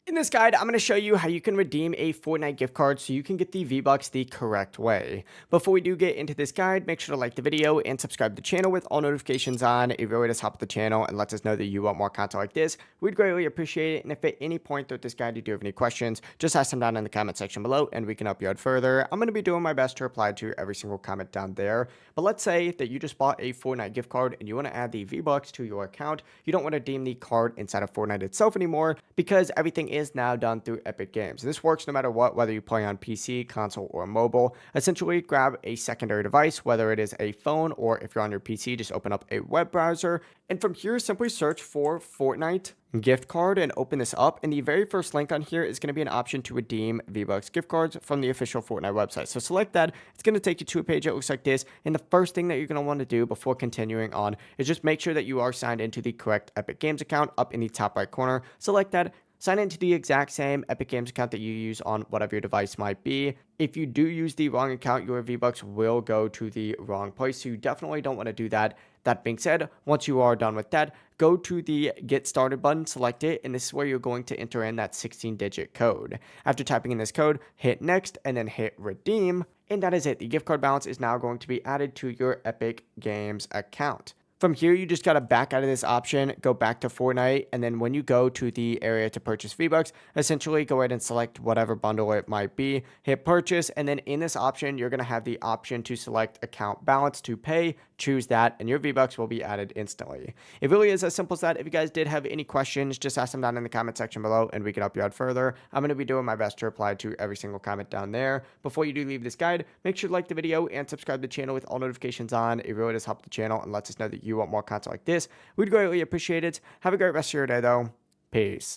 In this guide, I'm going to show you how you can redeem a Fortnite gift card so you can get the V-Bucks the correct way. Before we do get into this guide, make sure to like the video and subscribe to the channel with all notifications on. It really does help the channel and lets us know that you want more content like this. We'd greatly appreciate it. And if at any point throughout this guide you do have any questions, just ask them down in the comment section below and we can help you out further. I'm going to be doing my best to reply to every single comment down there. But let's say that you just bought a Fortnite gift card and you want to add the V-Bucks to your account. You don't want to redeem the card inside of Fortnite itself anymore because everything is now done through Epic Games. This works no matter what, whether you play on PC, console, or mobile. Essentially, grab a secondary device, whether it is a phone or if you're on your PC, just open up a web browser. And from here, simply search for Fortnite gift card and open this up. And the very first link on here is going to be an option to redeem V-Bucks gift cards from the official Fortnite website. So select that. It's going to take you to a page that looks like this. And the first thing that you're going to want to do before continuing on is just make sure that you are signed into the correct Epic Games account up in the top right corner. Select that. Sign into the exact same Epic Games account that you use on whatever your device might be. If you do use the wrong account, your V-Bucks will go to the wrong place, so you definitely don't want to do that. That being said, once you are done with that, go to the Get Started button, select it, and this is where you're going to enter in that 16-digit code. After typing in this code, hit Next, and then hit Redeem, and that is it. The gift card balance is now going to be added to your Epic Games account. From here, you just got to back out of this option, go back to Fortnite, and then when you go to the area to purchase V-Bucks, essentially go ahead and select whatever bundle it might be, hit purchase, and then in this option, you're going to have the option to select account balance to pay, choose that, and your V-Bucks will be added instantly. It really is as simple as that. If you guys did have any questions, just ask them down in the comment section below, and we can help you out further. I'm going to be doing my best to reply to every single comment down there. Before you do leave this guide, make sure to like the video and subscribe to the channel with all notifications on. It really does help the channel and lets us know that you want more content like this. We'd greatly appreciate it. Have a great rest of your day, though. Peace.